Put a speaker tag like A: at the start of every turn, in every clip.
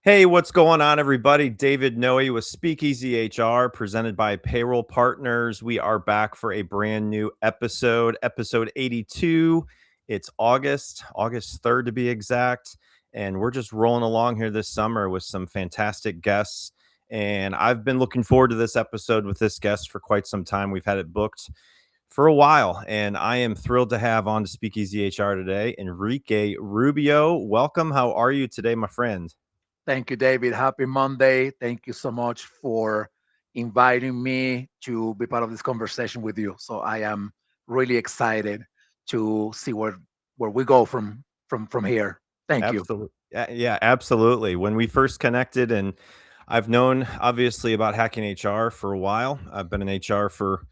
A: Hey, what's going on, everybody? David Noe with SpeakEasy HR, presented by Payroll Partners. We are back for a brand new episode 82. It's August 3rd to be exact. And we're just rolling along here this summer with some fantastic guests. And I've been looking forward to this episode with this guest for quite some time. We've had it booked for a while, and I am thrilled to have on to SpeakEasy HR today, Enrique Rubio. Welcome. How are you today, my friend?
B: Thank you, David. Happy Monday. Thank you so much for inviting me to be part of this conversation with you. So I am really excited to see where we go from here. Thank you.
A: Absolutely. Yeah, absolutely. When we first connected, and I've known obviously about hacking HR for a while. I've been in HR for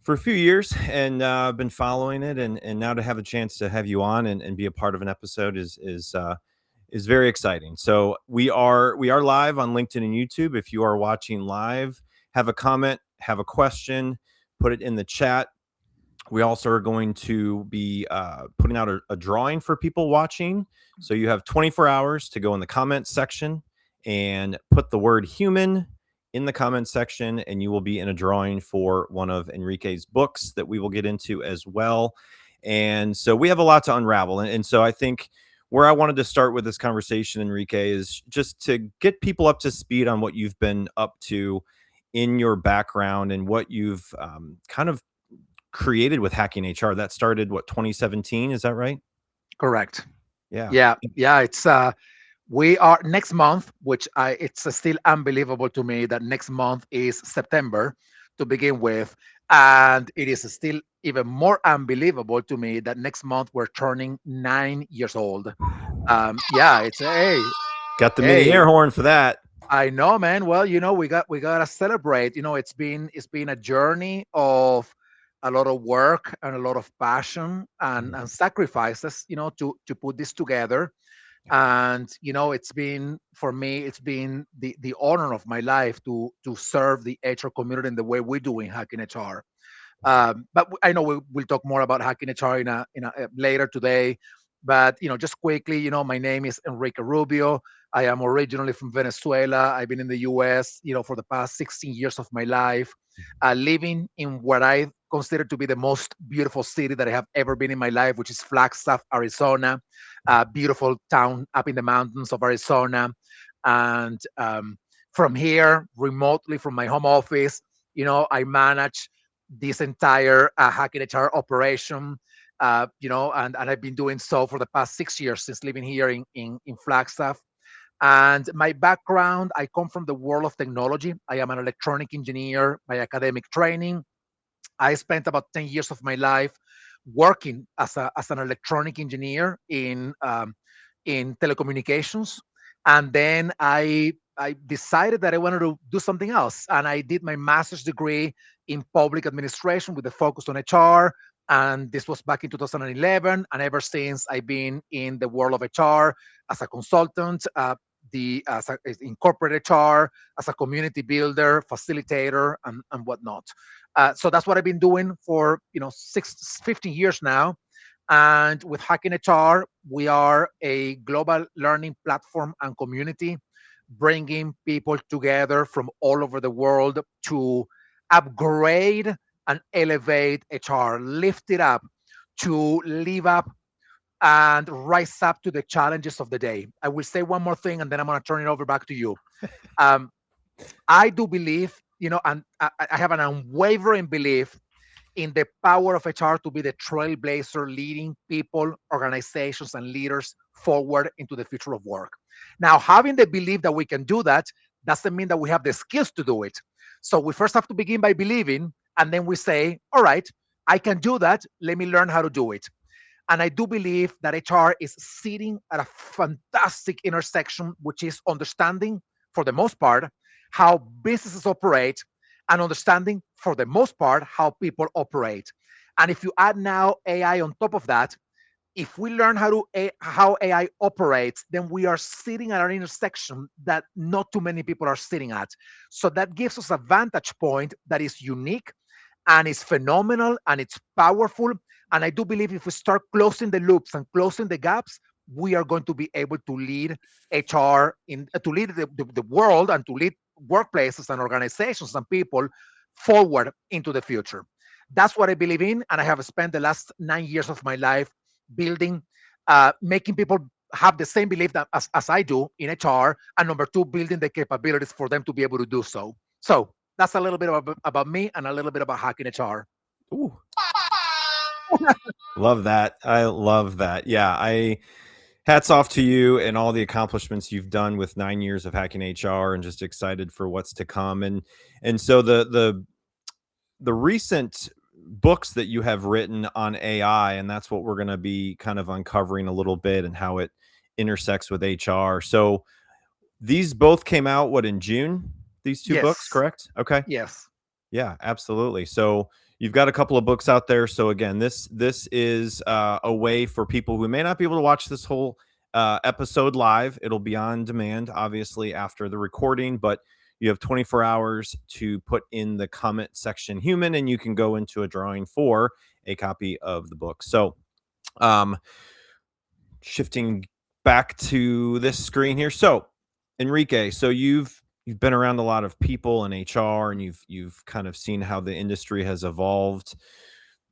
A: a few years, and I've been following it, and now to have a chance to have you on and be a part of an episode is very exciting. So we are live on LinkedIn and YouTube. If you are watching live, have a comment, have a question, put it in the chat. We also are going to be putting out a drawing for people watching. So you have 24 hours to go in the comments section and put the word human in the comment section, and you will be in a drawing for one of Enrique's books that we will get into as well. And so we have a lot to unravel. And so I think where I wanted to start with this conversation, Enrique, is just to get people up to speed on what you've been up to in your background and what you've kind of created with hacking HR. That started what, 2017? Is that right?
B: Correct.
A: Yeah.
B: Yeah. It's we are next month, which it's still unbelievable to me that next month is September to begin with, and it is still even more unbelievable to me that next month we're turning 9 years old. Yeah, it's
A: Got the mini
B: hey,
A: air horn for that.
B: I know, man. Well, we gotta celebrate. It's been a journey of a lot of work and a lot of passion and sacrifices, to put this together. And it's been for me, it's been the honor of my life to serve the HR community in the way we do in Hacking HR. But I know we'll talk more about Hacking HR later today. But just quickly, my name is Enrique Rubio. I am originally from Venezuela. I've been in the U.S. For the past 16 years of my life, living in what I consider to be the most beautiful city that I have ever been in my life, which is Flagstaff, Arizona. Beautiful town up in the mountains of Arizona, and from here, remotely from my home office, I manage this entire Hacking HR operation, and I've been doing so for the past 6 years since living here in Flagstaff. And my background, I come from the world of technology. I am an electronic engineer by academic training. I spent about 10 years of my life working as an electronic engineer in telecommunications. And then I decided that I wanted to do something else. And I did my master's degree in public administration with a focus on HR. And this was back in 2011. And ever since, I've been in the world of HR as a consultant, in corporate HR, as a community builder, facilitator, and whatnot. So that's what I've been doing for 15 years now. And with Hacking HR, we are a global learning platform and community, bringing people together from all over the world to upgrade and elevate HR, lift it up, to live up and rise up to the challenges of the day. I will say one more thing, and then I'm going to turn it over back to you. Um, I do believe, and I have an unwavering belief in the power of HR to be the trailblazer leading people, organizations, and leaders forward into the future of work. Now, having the belief that we can do that doesn't mean that we have the skills to do it. So we first have to begin by believing, and then we say, all right, I can do that. Let me learn how to do it. And I do believe that HR is sitting at a fantastic intersection, which is understanding, for the most part, how businesses operate, and understanding, for the most part, how people operate. And if you add now AI on top of that, if we learn how AI operates, then we are sitting at an intersection that not too many people are sitting at. So that gives us a vantage point that is unique and it's phenomenal and it's powerful. And I do believe if we start closing the loops and closing the gaps, we are going to be able to lead HR to lead the world and to lead workplaces and organizations and people forward into the future. That's what I believe in, and I have spent the last 9 years of my life building, making people have the same belief that as I do in HR, and number two, building the capabilities for them to be able to do so. So that's a little bit about me and a little bit about hacking HR.
A: Ooh, love that. I love that. Yeah, I hats off to you and all the accomplishments you've done with 9 years of hacking HR, and just excited for what's to come. And so the recent books that you have written on AI, and that's what we're going to be kind of uncovering a little bit, and how it intersects with HR. So these both came out what, in June? These two books,
B: Yes,
A: correct? Okay.
B: yes.
A: Yeah, absolutely. So you've got a couple of books out there. So again, this is a way for people who may not be able to watch this whole episode live. It'll be on demand, obviously, after the recording, but you have 24 hours to put in the comment section human, and you can go into a drawing for a copy of the book. So um, shifting back to this screen here. So Enrique, so you've been around a lot of people in HR, and you've kind of seen how the industry has evolved.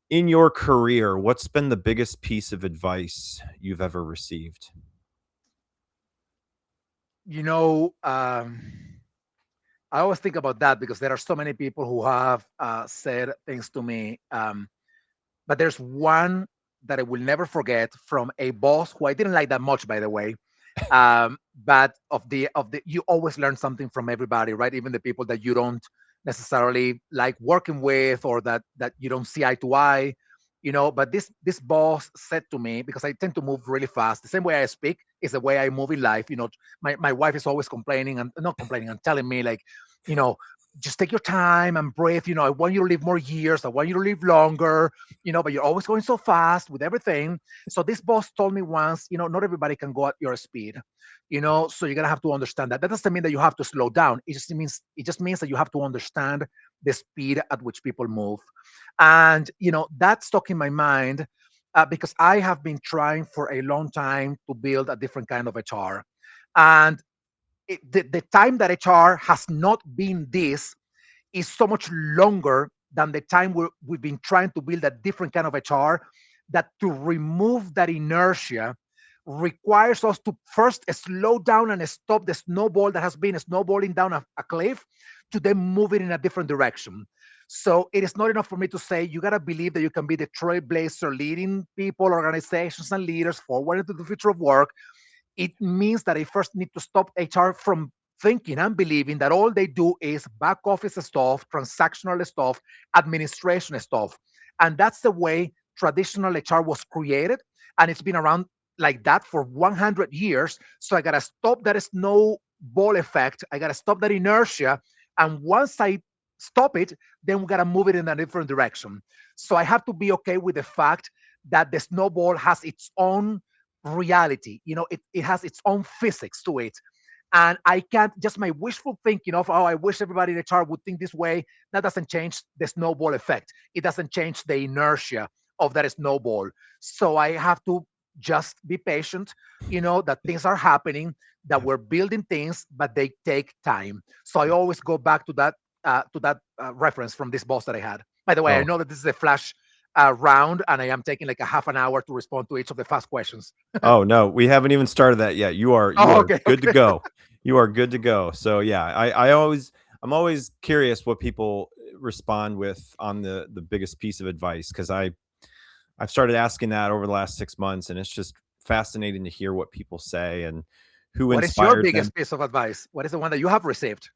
A: In your career, what's been the biggest piece of advice you've ever received?
B: You know, I always think about that because there are so many people who have said things to me. But there's one that I will never forget from a boss who I didn't like that much, by the way. But of the you always learn something from everybody, right? Even the people that you don't necessarily like working with, or that you don't see eye to eye. But this boss said to me, because I tend to move really fast, the same way I speak is the way I move in life. My wife is always complaining, and not complaining, and telling me, like, you know just take your time and breathe. I want you to live more years, I want you to live longer. But you're always going so fast with everything. So this boss told me once, not everybody can go at your speed. So you're gonna have to understand that. That doesn't mean that you have to slow down. It just means that you have to understand the speed at which people move. And that stuck in my mind, because I have been trying for a long time to build a different kind of HR. And the time that HR has not been this is so much longer than the time we've been trying to build a different kind of HR, that to remove that inertia requires us to first slow down and stop the snowball that has been snowballing down a cliff, to then move it in a different direction. So it is not enough for me to say you got to believe that you can be the trailblazer leading people, organizations, and leaders forward into the future of work. It means that I first need to stop HR from thinking and believing that all they do is back office stuff, transactional stuff, administration stuff. And that's the way traditional HR was created. And it's been around like that for 100 years. So I got to stop that snowball effect. I got to stop that inertia. And once I stop it, then we got to move it in a different direction. So I have to be okay with the fact that the snowball has its own reality. It has its own physics to it. And I can't, just my wishful thinking of, oh, I wish everybody in the chart would think this way, that doesn't change the snowball effect. It doesn't change the inertia of that snowball. So I have to just be patient, that things are happening, that
A: Yeah.
B: we're building things, but they take time. So I always go back to that reference from this boss that I had. By the way, I
A: Oh,
B: know that this is a flash round, and I am taking like a half an hour to respond to each of the fast questions.
A: oh no, we haven't even started that yet. You
B: Oh,
A: are
B: okay,
A: good to
B: okay.
A: go. You are good to go. So yeah, I'm always curious what people respond with on the biggest piece of advice, because I've started asking that over the last 6 months, and it's just fascinating to hear what people say and who
B: What is your
A: inspired them.
B: biggest piece of advice? What is the one that you have received?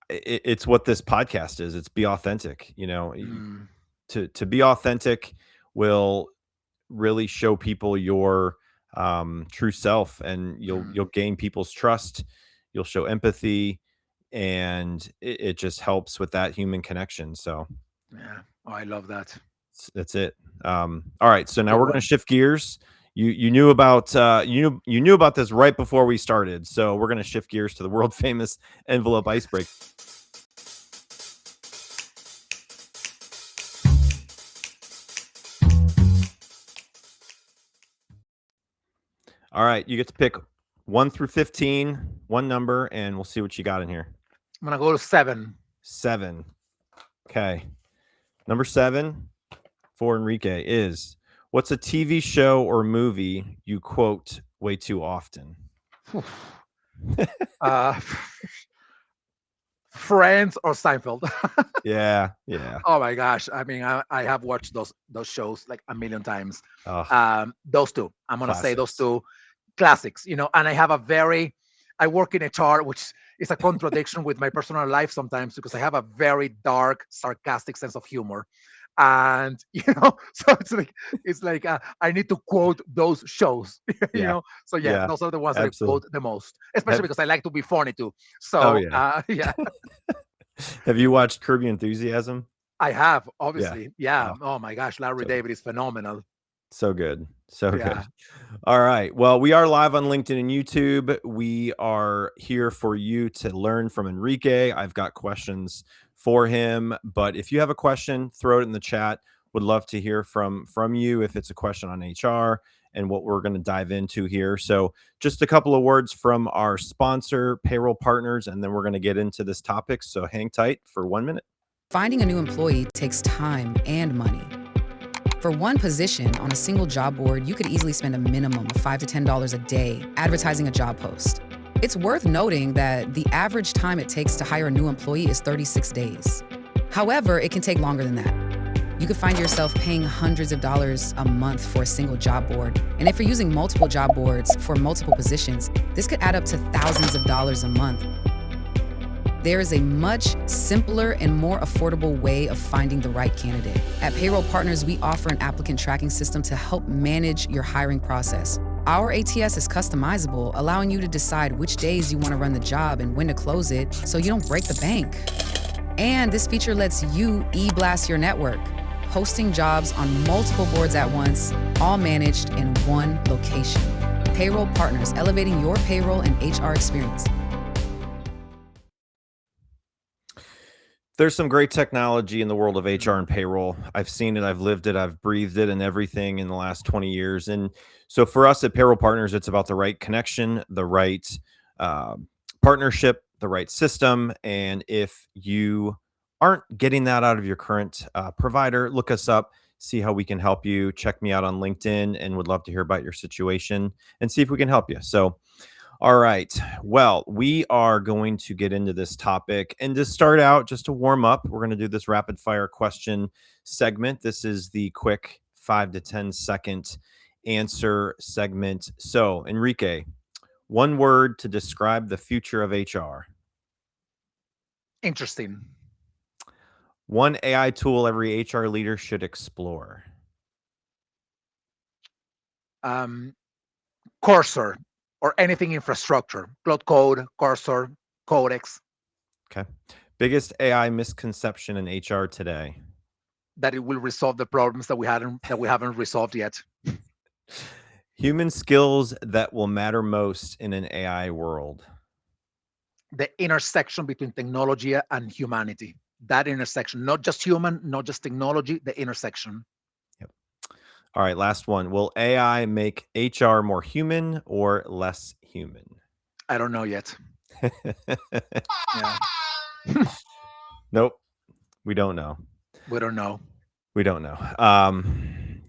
A: It's what this podcast is. It's be authentic.
B: Mm,
A: To be authentic will really show people your true self, and you'll
B: mm,
A: gain people's trust. You'll show empathy, and it just helps with that human connection. So
B: yeah. Oh, I love that.
A: that's it. All right, so now
B: Good
A: we're going
B: one.
A: to shift gears. You knew about you knew about this right before we started, so we're going to shift gears to the world famous envelope icebreaker. All right, you get to pick 1 through 15, one number, and we'll see what you got in here.
B: I'm gonna go to 7.
A: 7. Okay. Number 7 for Enrique is, what's a TV show or movie you quote way too often?
B: uh, Friends or Seinfeld.
A: Yeah, yeah.
B: Oh my gosh! I mean, I have watched those shows like a million times.
A: Oh,
B: Those two, I'm gonna say those
A: classics.
B: two classics. And I have a very, I work in HR, which is a contradiction with my personal life sometimes because I have a very dark, sarcastic sense of humor, and so it's like I need to quote those shows.
A: Yeah,
B: So yeah,
A: yeah.
B: those are the ones that I
A: Absolutely.
B: quote the most, especially
A: Have,
B: because I like to be funny too.
A: oh
B: So
A: yeah.
B: yeah.
A: Have you watched Curb Your Enthusiasm?
B: I have,
A: Yeah.
B: obviously. Yeah.
A: Oh,
B: Oh my gosh, Larry
A: so
B: David is phenomenal.
A: so good. So good.
B: Yeah.
A: All right. Well, we are live on LinkedIn and YouTube. We are here for you to learn from Enrique. I've got questions for him, but if you have a question, throw it in the chat. Would love to hear from you if it's a question on HR and what we're going to dive into here. So, just a couple of words from our sponsor, Payroll Partners, and then we're going to get into this topic. So, hang tight for 1 minute.
C: Finding a new employee takes time and money. For one position on a single job board, you could easily spend a minimum of $5 to $10 a day advertising a job post. It's worth noting that the average time it takes to hire a new employee is 36 days. However, it can take longer than that. You could find yourself paying hundreds of dollars a month for a single job board. And if you're using multiple job boards for multiple positions, this could add up to thousands of dollars a month. There is a much simpler and more affordable way of finding the right candidate. At Payroll Partners, we offer an applicant tracking system to help manage your hiring process. Our ATS is customizable, allowing you to decide which days you want to run the job and when to close it so you don't break the bank. And this feature lets you e-blast your network, posting jobs on multiple boards at once, all managed in one location. Payroll Partners, elevating your payroll and HR experience.
A: There's some great technology in the world of HR and payroll. I've seen it, I've lived it, I've breathed it and everything in the last 20 years. And so for us at Payroll Partners, it's about the right connection, the right uh, partnership, the right system. And if you aren't getting that out of your current provider, look us up, see how we can help you. Check me out on LinkedIn and would love to hear about your situation and see if we can help you. So, all right. Well, we are going to get into this topic. And to start out, just to warm up, we're going to do this rapid fire question segment. This is the quick 5 to 10 second answer segment. So, Enrique, one word to describe the future of HR.
B: Interesting.
A: One AI tool every HR leader should explore.
B: Um, Cursor or anything infrastructure, Cloud Code, Cursor, Codex,
A: Okay. Biggest AI misconception in HR today.
B: that it will resolve the problems that we haven't resolved yet.
A: Human skills that will matter most in an AI world.
B: The intersection between technology and humanity. That intersection, not just human, not just technology, the intersection.
A: Yep. All right, last one. Will AI make HR more human or less human?
B: I don't know yet. Yeah,
A: Nope, we don't know.
B: we don't know.
A: We don't know.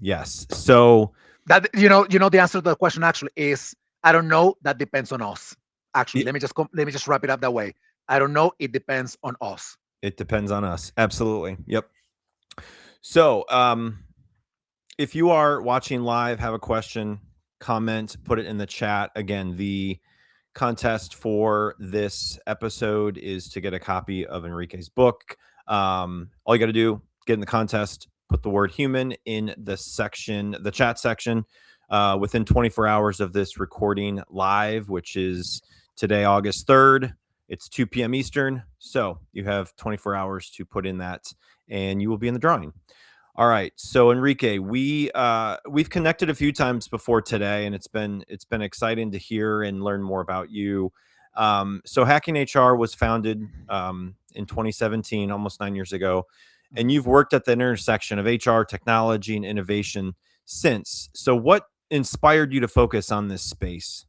A: Yes. So
B: That the answer to the question actually is I don't know. That depends on us. Actually, let me just wrap it up that way. I don't know. It depends on us.
A: it depends on us. Absolutely. Yep. So if you are watching live, have a question, comment, put it in the chat. Again, the contest for this episode is to get a copy of Enrique's book. All you got to do, get in the contest, put the word human in the chat section. Within 24 hours of this recording live, which is today, August 3rd, it's 2 p.m. Eastern. So you have 24 hours to put in that and you will be in the drawing. All right. So Enrique, we've connected a few times before today, and it's been exciting to hear and learn more about you. So Hacking HR was founded in 2017, almost 9 years ago, and you've worked at the intersection of HR, technology, and innovation since. So what inspired you to focus on this space?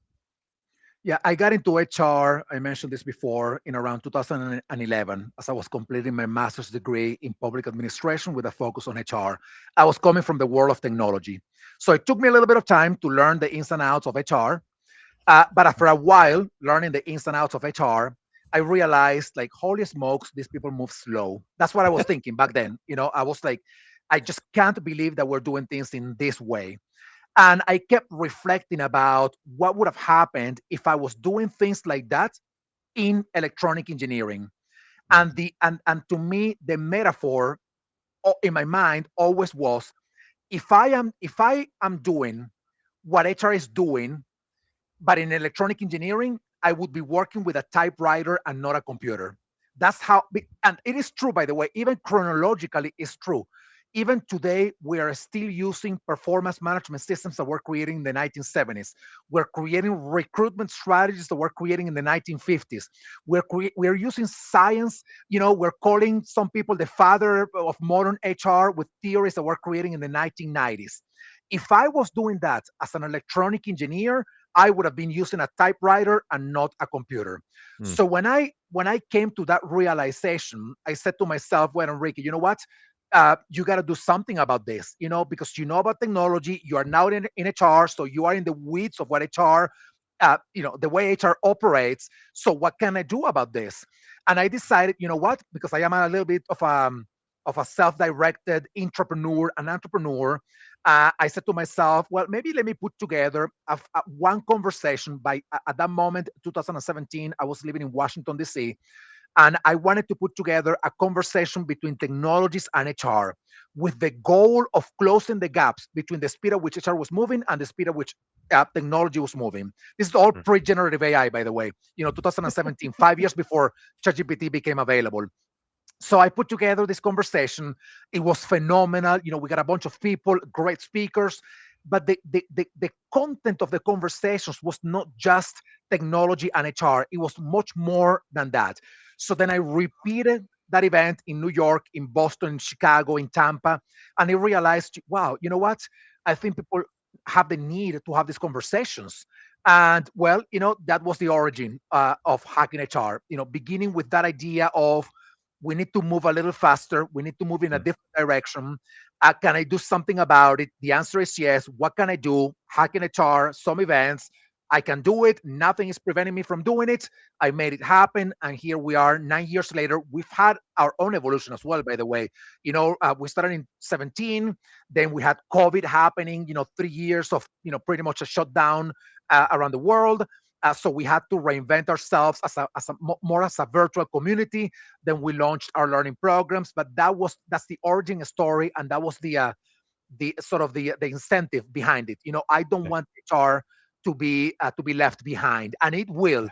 B: Yeah, I got into HR. I mentioned this before in around 2011 as I was completing my master's degree in public administration with a focus on HR. I was coming from the world of technology. So it took me a little bit of time to learn the ins and outs of HR. But after a while, learning the ins and outs of HR, I realized, like, holy smokes, these people move slow. That's what I was thinking back then. I was like, I just can't believe that we're doing things in this way. And I kept reflecting about what would have happened if I was doing things like that in electronic engineering. And to me, the metaphor in my mind always was, if I am doing what HR is doing, but in electronic engineering, I would be working with a typewriter and not a computer. That's how, and it is true, by the way, even chronologically, it's true. Even today, we are still using performance management systems that were creating in the 1970s. We're creating recruitment strategies that were creating in the 1950s. We're using science. We're calling some people the father of modern HR with theories that were creating in the 1990s. If I was doing that as an electronic engineer, I would have been using a typewriter and not a computer.
A: Mm,
B: So when I came to that realization, I said to myself, "Well, Enrique, you know what? You got to do something about this, because you know about technology. You are now in HR, so you are in the weeds of what HR, the way HR operates. So what can I do about this?" And I decided, you know what? Because I am a little bit of a self-directed entrepreneur. I said to myself, well, maybe let me put together one conversation. At that moment, 2017, I was living in Washington, D.C., and I wanted to put together a conversation between technologies and HR with the goal of closing the gaps between the speed at which HR was moving and the speed at which technology was moving. This is all
A: mm,
B: pre-generative AI, by the way. 2017, 5 years before ChatGPT became available. So I put together this conversation. It was phenomenal. We got a bunch of people, great speakers, but the content of the conversations was not just technology and HR. It was much more than that. So then I repeated that event in New York, in Boston, in Chicago, in Tampa, and I realized, wow, you know what? I think people have the need to have these conversations. And well, that was the origin of hacking HR. Beginning with that idea of, we need to move a little faster. We need to move in a
A: mm.
B: different direction. Can I do something about it? The answer is yes. What can I do? Hacking HR, some events. I can do it. Nothing is preventing me from doing it. I made it happen. And here we are 9 years later. We've had our own evolution as well, by the way. We started in 17. Then we had COVID happening, 3 years of, pretty much a shutdown around the world. So we had to reinvent ourselves more as a virtual community. Then we launched our learning programs, but that's the origin story, and that was the sort of the incentive behind it. I don't
A: Yeah,
B: want HR to be left behind, and it will.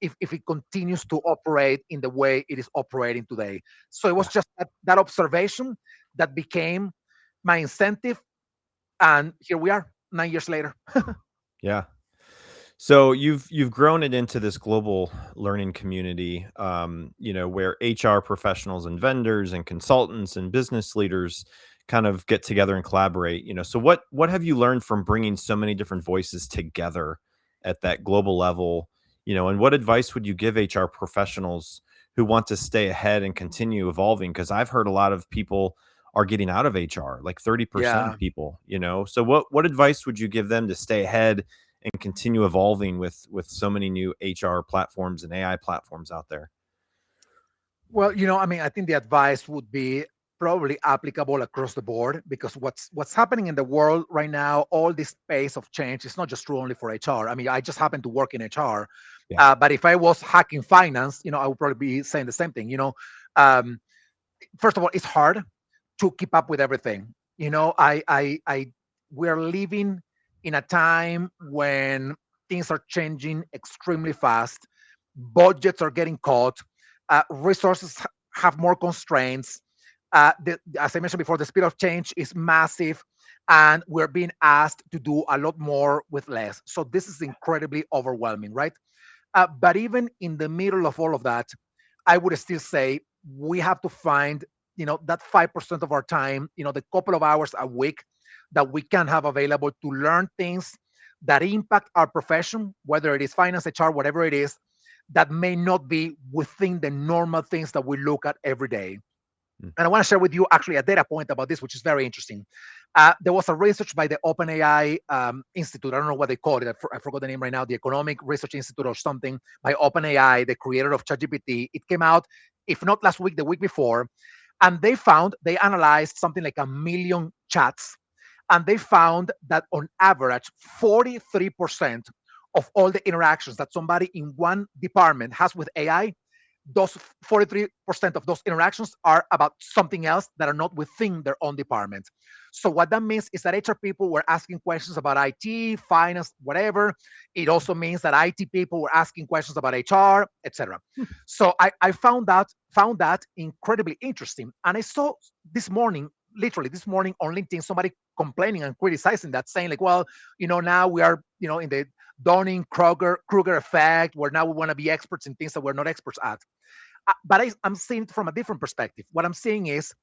B: If it continues to operate in the way it is operating today. So it was
A: yeah,
B: just that observation that became my incentive, and here we are 9 years later.
A: yeah. So you've grown it into this global learning community, where HR professionals and vendors and consultants and business leaders kind of get together and collaborate. So what have you learned from bringing so many different voices together at that global level? And what advice would you give HR professionals who want to stay ahead and continue evolving? Because I've heard a lot of people are getting out of HR, like 30% of
B: Yeah.
A: people. So what advice would you give them to stay ahead and continue evolving with so many new HR platforms and AI platforms out there?
B: Well, I mean, I think the advice would be probably applicable across the board, because what's happening in the world right now, all this pace of change is not just true only for HR. I mean, I just happen to work in HR,
A: Yeah.
B: but if I was hacking finance, I would probably be saying the same thing. Um, First of all, it's hard to keep up with everything. We're living in a time when things are changing extremely fast. Budgets are getting cut. Resources have more constraints. As I mentioned before, the speed of change is massive, and we're being asked to do a lot more with less. So this is incredibly overwhelming, right? But even in the middle of all of that, I would still say we have to find, that 5% of our time, the couple of hours a week that we can have available to learn things that impact our profession, whether it is finance, HR, whatever it is, that may not be within the normal things that we look at every day.
A: Mm.
B: And I want to share with you actually a data point about this, which is very interesting. There was a research by the OpenAI Institute. I don't know what they call it. I forgot the name right now. The Economic Research Institute or something by OpenAI, the creator of ChatGPT. It came out, if not last week, the week before, and they analyzed something like 1 million chats, and they found that on average, 43% of all the interactions that somebody in one department has with AI, those 43% of those interactions are about something else that are not within their own department. So what that means is that HR people were asking questions about IT, finance, whatever. It also means that IT people were asking questions about HR, etc. So I found that incredibly interesting. And I saw this morning, literally this morning on LinkedIn, somebody complaining and criticizing that, saying like, well, now we are, in the Donning Kruger effect, where now we want to be experts in things that we're not experts at. But I'm seeing it from a different perspective. What I'm saying is,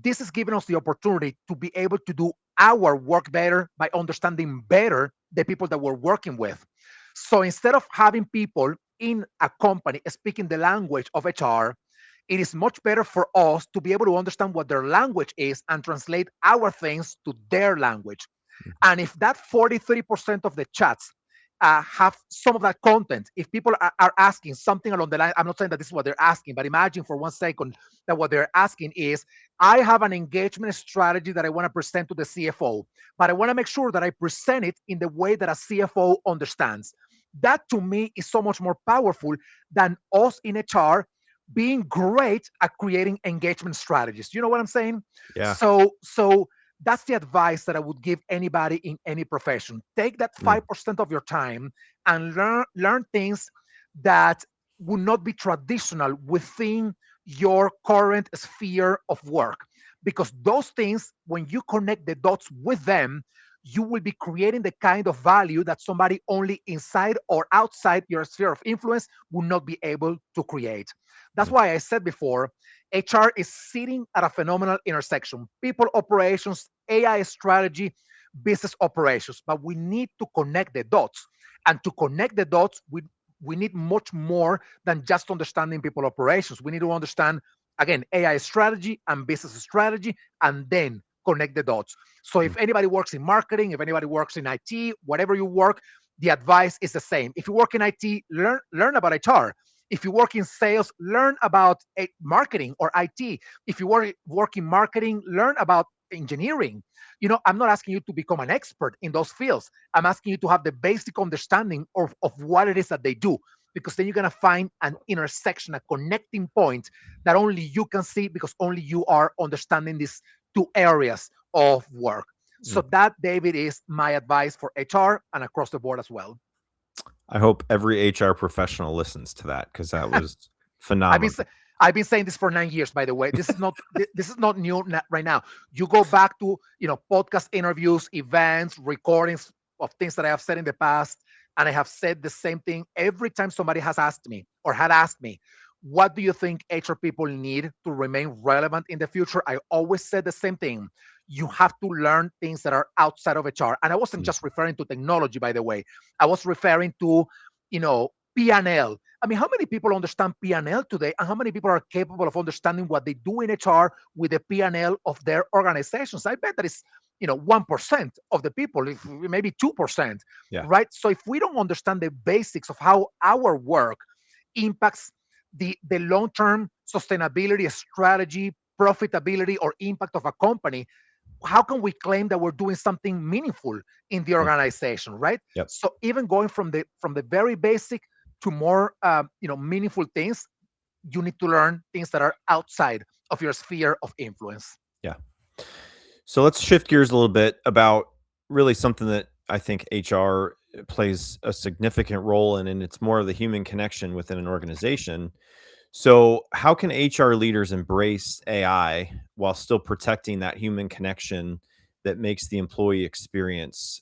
B: this is giving us the opportunity to be able to do our work better by understanding better the people that we're working with. So instead of having people in a company speaking the language of HR, it is much better for us to be able to understand what their language is and translate our things to their language. And if that 43% of the chats have some of that content, if people are asking something along the line, I'm not saying that this is what they're asking, but imagine for 1 second that what they're asking is, I have an engagement strategy that I want to present to the CFO, but I want to make sure that I present it in the way that a CFO understands. That to me is so much more powerful than us in HR being great at creating engagement strategies. You know what I'm saying?
A: Yeah.
B: So that's the advice that I would give anybody in any profession. Take that
A: Mm.
B: 5% of your time and learn things that would not be traditional within your current sphere of work. Because those things, when you connect the dots with them, you will be creating the kind of value that somebody only inside or outside your sphere of influence will not be able to create. That's
A: Mm.
B: why I said before, HR is sitting at a phenomenal intersection: people operations, AI strategy, business operations. But we need to connect the dots. And to connect the dots, we need much more than just understanding people operations. We need to understand, again, AI strategy and business strategy, and then connect the dots. So
A: Mm.
B: if anybody works in marketing, if anybody works in IT, whatever you work, the advice is the same. If you work in IT, learn about HR. If you work in sales, learn about marketing or IT. If you work in marketing, learn about engineering. I'm not asking you to become an expert in those fields. I'm asking you to have the basic understanding of what it is that they do, because then you're going to find an intersection, a connecting point that only you can see, because only you are understanding these two areas of work. So
A: Mm.
B: that, David, is my advice for HR and across the board as well.
A: I hope every HR professional listens to that, because that was
B: I've been
A: phenomenal.
B: sa- I've been saying this for 9 years, by the way. This is not new right now. You go back to podcast interviews, events, recordings of things that I have said in the past, and I have said the same thing every time somebody has asked me or had asked me, what do you think HR people need to remain relevant in the future? I always said the same thing. You have to learn things that are outside of HR. And I wasn't
A: Mm.
B: just referring to technology, by the way. I was referring to, P&L. I mean, how many people understand P&L today, and how many people are capable of understanding what they do in HR with the P&L of their organizations? I bet that is, 1% of the people, if maybe 2%,
A: Yeah.
B: right? So if we don't understand the basics of how our work impacts the long-term sustainability, strategy, profitability, or impact of a company, how can we claim that we're doing something meaningful in the
A: Mm.
B: organization, right?
A: Yep.
B: So even going from the very basic to more meaningful things, you need to learn things that are outside of your sphere of influence.
A: Yeah. So let's shift gears a little bit about really something that I think HR plays a significant role in, and it's more of the human connection within an organization. So, how can HR leaders embrace AI while still protecting that human connection that makes the employee experience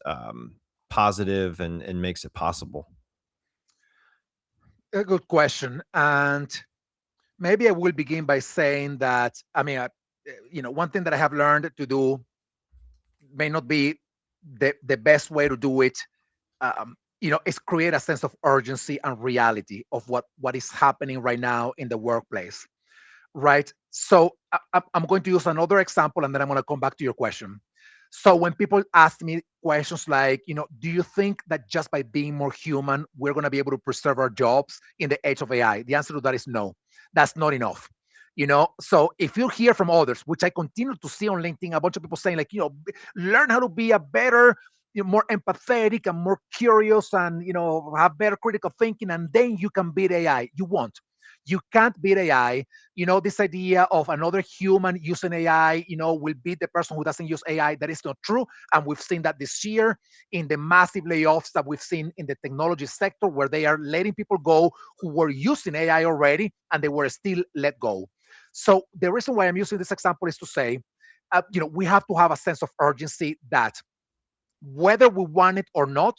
A: positive and makes it possible?
B: A good question. And maybe I will begin by saying that, I mean, one thing that I have learned to do may not be the best way to do it. Is create a sense of urgency and reality of what is happening right now in the workplace, right? So I'm going to use another example, and then I'm going to come back to your question. So when people ask me questions like, do you think that just by being more human, we're going to be able to preserve our jobs in the age of AI? The answer to that is no. That's not enough. So if you hear from others, which I continue to see on LinkedIn, a bunch of people saying like, learn how to be a better, more empathetic and more curious, and have better critical thinking, and then you can beat AI. You won't. You can't beat AI. This idea of another human using AI, will beat the person who doesn't use AI. That is not true. And we've seen that this year in the massive layoffs that we've seen in the technology sector, where they are letting people go who were using AI already and they were still let go. So the reason why I'm using this example is to say, we have to have a sense of urgency that whether we want it or not,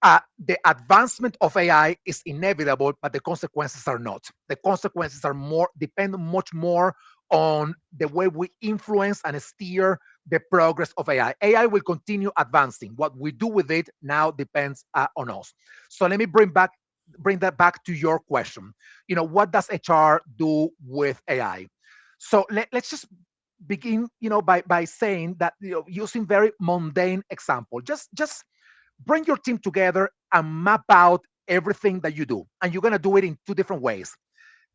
B: the advancement of AI is inevitable, but the consequences are not. The consequences are more depend much more on the way we influence and steer the progress of AI. AI will continue advancing. What we do with it now depends on us. So let me bring that back to your question. What does HR do with AI? So let's just begin, by saying that, using very mundane example. Just bring your team together and map out everything that you do, and you're going to do it in two different ways.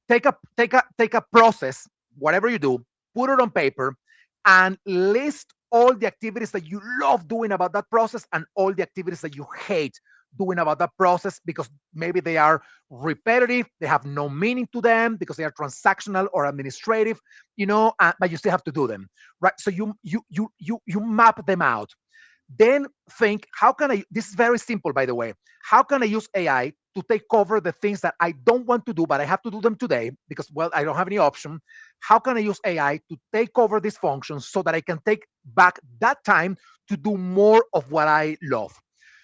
B: Take a process, whatever you do, put it on paper, and list all the activities that you love doing about that process and all the activities that you hate doing about that process, because maybe they are repetitive, they have no meaning to them, because they are transactional or administrative, but you still have to do them, right? So you map them out. Then think, how can I, this is very simple, by the way, how can I use AI to take over the things that I don't want to do, but I have to do them today because, well, I don't have any option? How can I use AI to take over these functions so that I can take back that time to do more of what I love?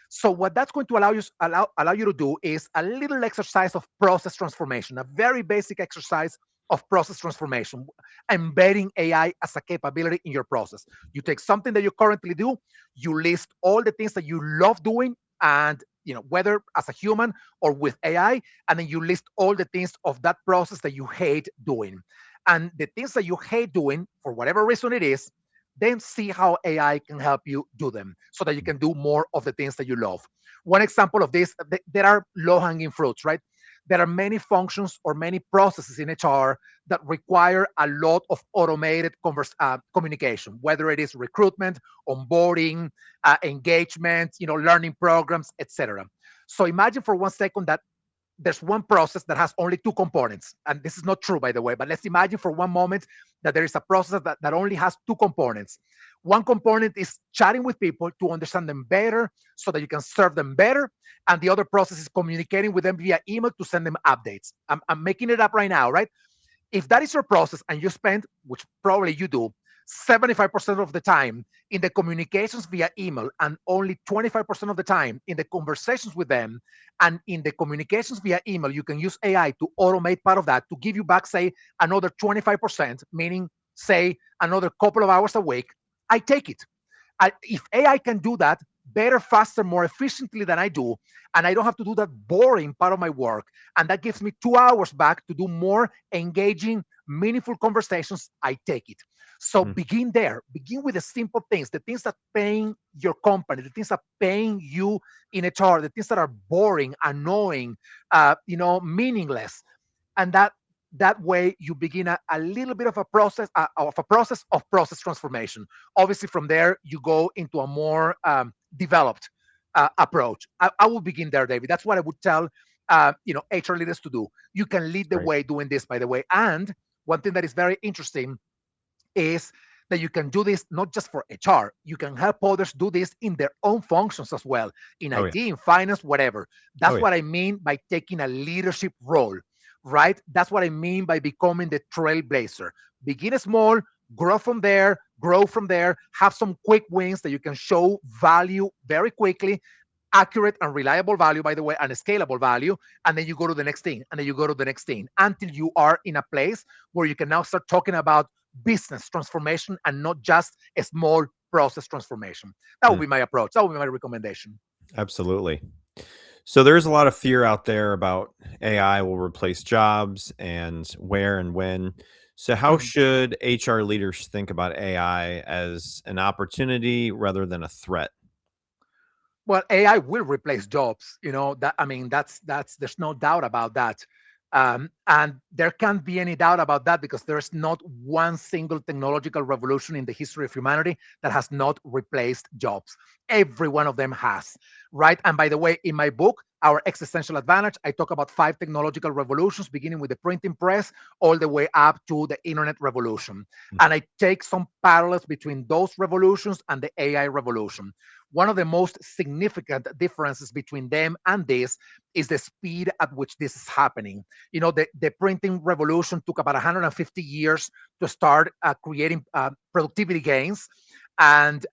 B: So what that's going to allow you to do is a little exercise of process transformation, a very basic exercise of process transformation, embedding AI as a capability in your process. You take something that you currently do, you list all the things that you love doing, and whether as a human or with AI, and then you list all the things of that process that you hate doing. And the things that you hate doing, for whatever reason it is, then see how AI can help you do them so that you can do more of the things that you love. One example of this, there are low hanging fruits, right? There are many functions or many processes in HR that require a lot of automated communication, whether it is recruitment, onboarding, engagement, learning programs, etc. So imagine for 1 second that there's one process that has only two components. And this is not true, by the way, but let's imagine for one moment that there is a process that only has two components. One component is chatting with people to understand them better so that you can serve them better. And the other process is communicating with them via email to send them updates. I'm making it up right now, right? If that is your process and you spend, which probably you do, 75% of the time in the communications via email and only 25% of the time in the conversations with them, and in the communications via email, you can use AI to automate part of that to give you back, say, another 25%, meaning, say, another couple of hours a week. I take it. If AI can do that better, faster, more efficiently than I do, and I don't have to do that boring part of my work, and that gives me 2 hours back to do more engaging, meaningful conversations, I take it. So
A: Mm.
B: begin there. Begin with the simple things, the things that paying your company, the things that paying you in HR, the things that are boring, annoying, meaningless, and that way you begin a little bit of a process of process transformation. Obviously from there you go into a more developed approach. I will begin there, David. That's what I would tell HR leaders to do. You can lead the
A: Great.
B: way doing this, by the way. And one thing that is very interesting is that you can do this not just for HR. You can help others do this in their own functions as well, in
A: Oh yeah.
B: IT, in finance, whatever.
A: Oh
B: That's
A: yeah.
B: what I mean by taking a leadership role, right? That's what I mean by becoming the trailblazer. Begin small, grow from there, have some quick wins that you can show value very quickly, accurate and reliable value, by the way, and scalable value. And then you go to the next thing, and then you go to the next thing until you are in a place where you can now start talking about business transformation and not just a small process transformation. That would
A: Mm,
B: be my approach. That would be my recommendation.
A: absolutely. So there's a lot of fear out there about AI will replace jobs and where and when. So how
B: Mhm.
A: should HR leaders think about AI as an opportunity rather than a threat?
B: Well, AI will replace jobs. That, I mean, that's there's no doubt about that. And there can't be any doubt about that because there's not one single technological revolution in the history of humanity that has not replaced jobs. Every one of them has, right? And by the way, in my book, Our Existential Advantage, I talk about 5 technological revolutions, beginning with the printing press all the way up to the internet revolution. And I take some parallels between those revolutions and the AI revolution. One of the most significant differences between them and this is the speed at which this is happening. The printing revolution took about 150 years to start creating productivity gains, and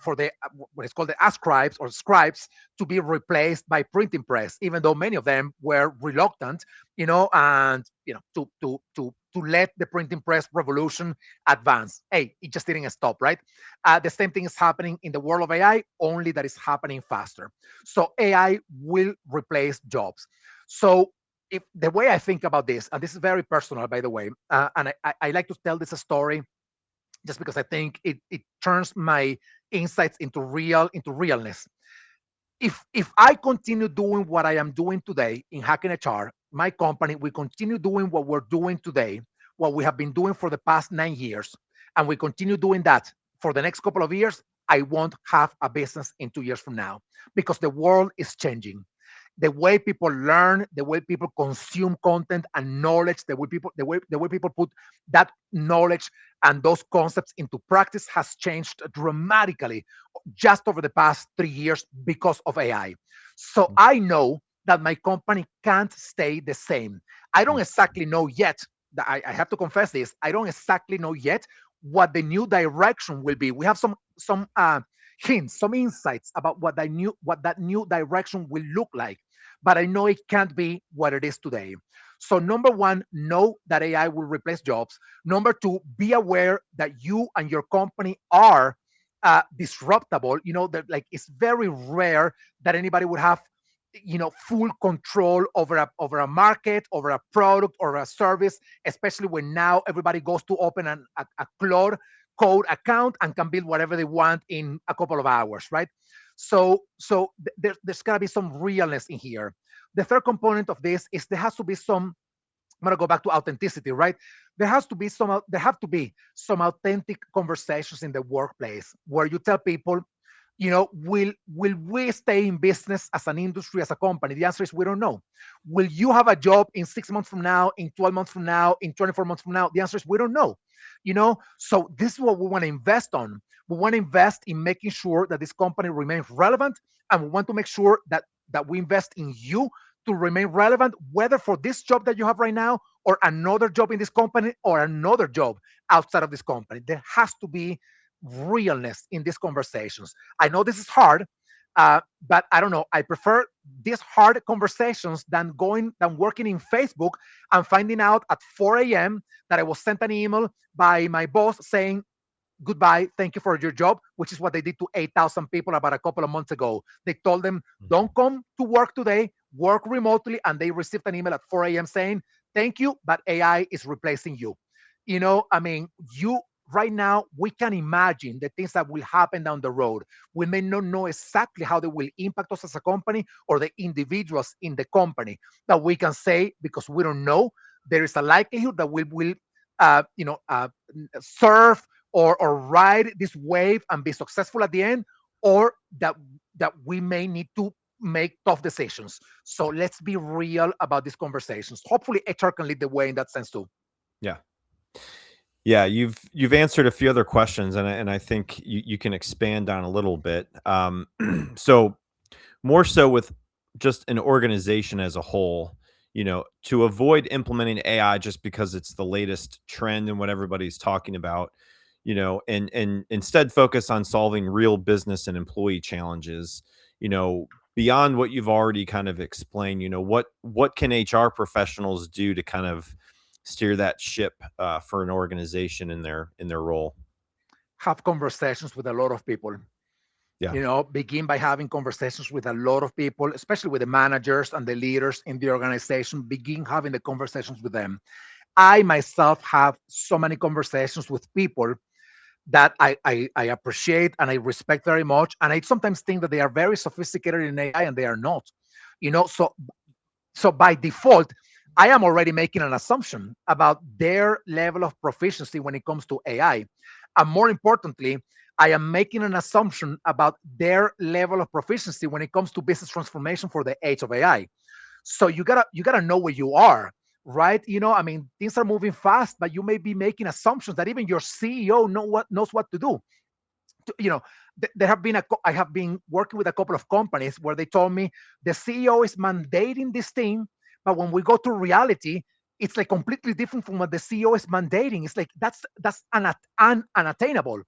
B: for the what is called the scribes or scribes to be replaced by printing press, even though many of them were reluctant, and to let the printing press revolution advance. Hey, it just didn't stop, right? The same thing is happening in the world of AI, only that is happening faster. So AI will replace jobs. So if the way I think about this, and this is very personal, by the way, and I like to tell this story just because I think it turns my insights into realness. If I continue doing what I am doing today in Hacking HR, my company, we continue doing what we're doing today, what we have been doing for the past 9 years, and we continue doing that for the next couple of years, I won't have a business in 2 years from now because the world is changing. The way people learn, the way people consume content and knowledge, the way people put that knowledge and those concepts into practice has changed dramatically just over the past 3 years because of AI. So I know that my company can't stay the same. I don't exactly know yet. I have to confess this. I don't exactly know yet what the new direction will be. We have some hints, some insights about what that new direction will look like, but I know it can't be what it is today. So number one, know that AI will replace jobs. Number two, be aware that you and your company are disruptable. That like it's very rare that anybody would have full control over a market, over a product or a service, especially when now everybody goes to open a Claude code account and can build whatever they want in a couple of hours, right? There's got to be some realness in here. The third component of this is there has to be some. I'm gonna go back to authenticity, right? There have to be some authentic conversations in the workplace where you tell people, will we stay in business as an industry, as a company? The answer is we don't know. Will you have a job in 6 months from now, in 12 months from now, in 24 months from now? The answer is we don't know. So this is what we want to invest on. We want to invest in making sure that this company remains relevant, and we want to make sure that we invest in you to remain relevant, whether for this job that you have right now or another job in this company or another job outside of this company. There has to be realness in these conversations. I know this is hard, but I don't know. I prefer these hard conversations than working in Facebook and finding out at 4 a.m. that I was sent an email by my boss saying, goodbye, thank you for your job, which is what they did to 8,000 people about a couple of months ago. They told them, don't come to work today, work remotely, and they received an email at 4 a.m. saying, thank you, but AI is replacing you. I mean, you right now, we can imagine the things that will happen down the road. We may not know exactly how they will impact us as a company or the individuals in the company, that we can say, because we don't know, there is a likelihood that we will surf or ride this wave and be successful at the end, or that we may need to make tough decisions. So let's be real about these conversations. Hopefully HR can lead the way in that sense too.
A: Yeah. Yeah, you've answered a few other questions, and I think you can expand on a little bit. So more so with just an organization as a whole, to avoid implementing AI just because it's the latest trend and what everybody's talking about, and instead focus on solving real business and employee challenges, beyond what you've already kind of explained, what can HR professionals do to kind of steer that ship for an organization in their role?
B: have conversations with a lot of people.
A: Yeah.
B: Begin by having conversations with a lot of people, especially with the managers and the leaders in the organization. Begin having the conversations with them. I myself have so many conversations with people that I appreciate and I respect very much. And I sometimes think that they are very sophisticated in AI and they are not. So by default, I am already making an assumption about their level of proficiency when it comes to AI. And more importantly, I am making an assumption about their level of proficiency when it comes to business transformation for the age of AI. So you gotta know where you are, right? I mean, things are moving fast, but you may be making assumptions that even your CEO knows what to do. You know, there have been I have been working with a couple of companies where they told me the CEO is mandating this thing, but when we go to reality, it's like completely different from what the CEO is mandating. It's like that's unattainable,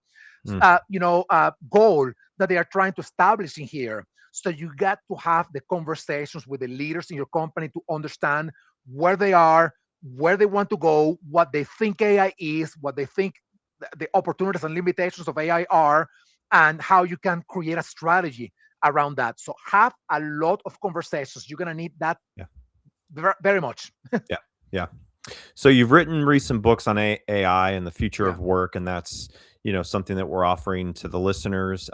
A: Mm.
B: goal that they are trying to establish in here. So you got to have the conversations with the leaders in your company to understand where they are, where they want to go, what they think AI is, what they think the opportunities and limitations of AI are, and how you can create a strategy around that. So have a lot of conversations. You're gonna need that
A: Yeah.
B: very much.
A: Yeah. Yeah. So you've written recent books on AI and the future
B: Yeah.
A: of work, and that's something that we're offering to the listeners,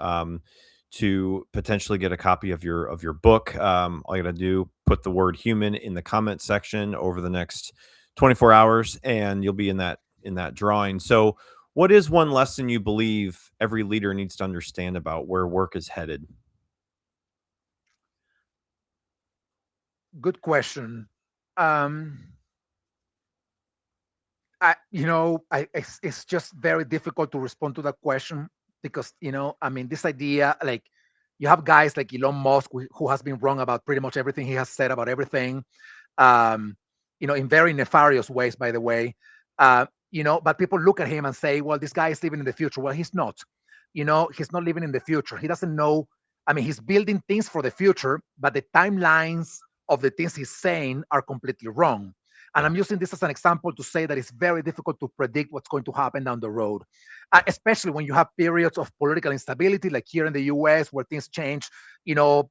A: to potentially get a copy of your book. All you got to do, put the word human in the comment section over the next 24 hours, and you'll be in that drawing. So, what is one lesson you believe every leader needs to understand about where work is headed?
B: Good question. Um, it's just very difficult to respond to that question because I mean, this idea, like, you have guys like Elon Musk who has been wrong about pretty much everything he has said about everything, um, in very nefarious ways, by the way. But people look at him and say, well, this guy is living in the future. Well, he's not. He's not living in the future. He doesn't know. I mean, he's building things for the future, but the timelines of the things he's saying are completely wrong. And
A: Yeah.
B: I'm using this as an example to say that it's very difficult to predict what's going to happen down the road, especially when you have periods of political instability, like here in the US, where things change,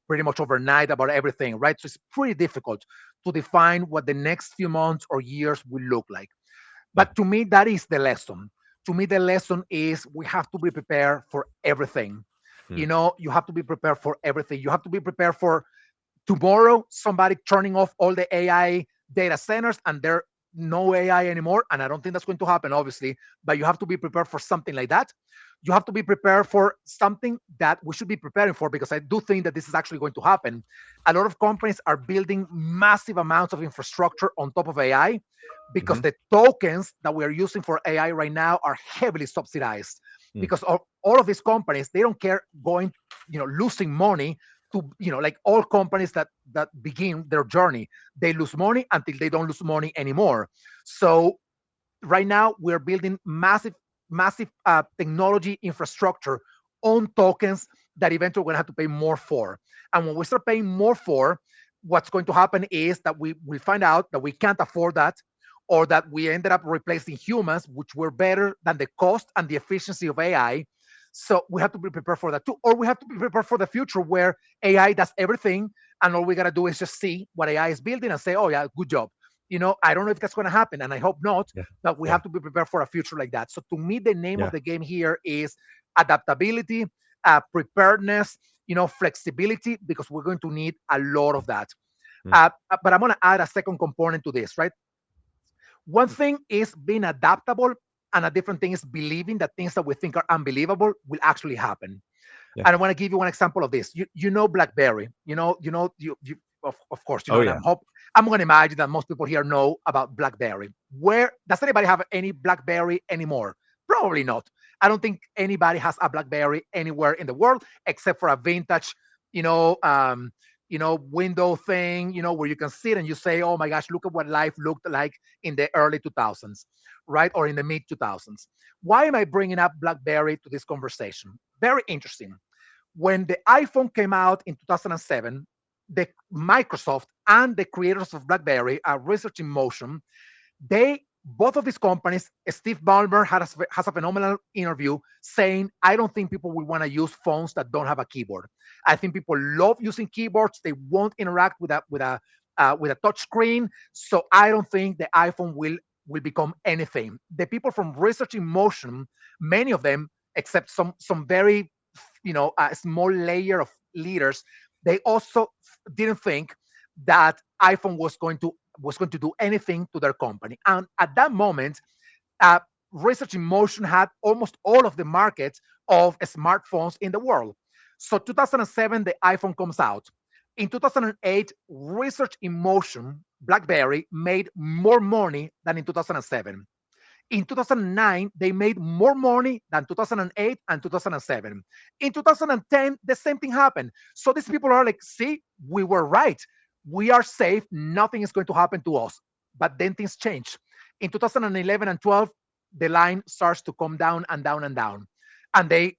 B: pretty much overnight about everything, right? So it's pretty difficult to define what the next few months or years will look like.
A: Yeah.
B: But to me, that is the lesson. To me, the lesson is we have to be prepared for everything.
A: Mm.
B: You have to be prepared for everything. You have to be prepared for tomorrow somebody turning off all the AI data centers and there no AI anymore. And I don't think that's going to happen, obviously, but you have to be prepared for something like that. You have to be prepared for something that we should be preparing for, because I do think that this is actually going to happen. A lot of companies are building massive amounts of infrastructure on top of AI because
A: Hmm.
B: the tokens that we are using for AI right now are heavily subsidized.
A: Mm.
B: Because all of these companies, they don't care going, losing money to, like all companies that begin their journey, they lose money until they don't lose money anymore. So right now we're building massive technology infrastructure on tokens that eventually we're going to have to pay more for. And when we start paying more for, what's going to happen is that we will find out that we can't afford that, or that we ended up replacing humans, which were better than the cost and the efficiency of AI. So we have to be prepared for that too. Or we have to be prepared for the future where AI does everything and all we got to do is just see what AI is building and say, oh, yeah, good job. I don't know if that's going to happen, and I hope not,
A: Yeah.
B: but we
A: Yeah.
B: have to be prepared for a future like that. So to me, the name of
A: Yeah.
B: the game here is adaptability, preparedness, flexibility, because we're going to need a lot of that.
A: Mm.
B: But I'm going to add a second component to this, right? One thing is being adaptable, and a different thing is believing that things that we think are unbelievable will actually happen.
A: Yeah.
B: And I want to give you one example of this. You know BlackBerry. Of course,
A: Oh
B: and
A: yeah.
B: I'm going to imagine that most people here know about BlackBerry. Where does anybody have any BlackBerry anymore? Probably not. I don't think anybody has a BlackBerry anywhere in the world except for a vintage, you know, um, window thing, where you can sit and you say, "Oh my gosh, look at what life looked like in the early 2000s, right, or in the mid 2000s." Why am I bringing up BlackBerry to this conversation? Very interesting. When the iPhone came out in 2007, the Microsoft and the creators of BlackBerry, Research in Motion, they both of these companies, Steve Ballmer has a phenomenal interview saying, I don't think people will want to use phones that don't have a keyboard. I think people love using keyboards. They won't interact with a touch screen. So I don't think the iPhone will become anything. The people from Research in Motion, many of them, except some very a small layer of leaders, they also didn't think that iPhone was going to do anything to their company. And at that moment, uh, Research in Motion had almost all of the markets of smartphones in the world. So 2007, the iPhone comes out. In 2008, Research in Motion, BlackBerry, made more money than in 2007. In 2009, they made more money than 2008 and 2007. In 2010, the same thing happened. So these people are like, see, we were right. We are safe. Nothing is going to happen to us. But then things change. In 2011 and 12, the line starts to come down and down and down. And they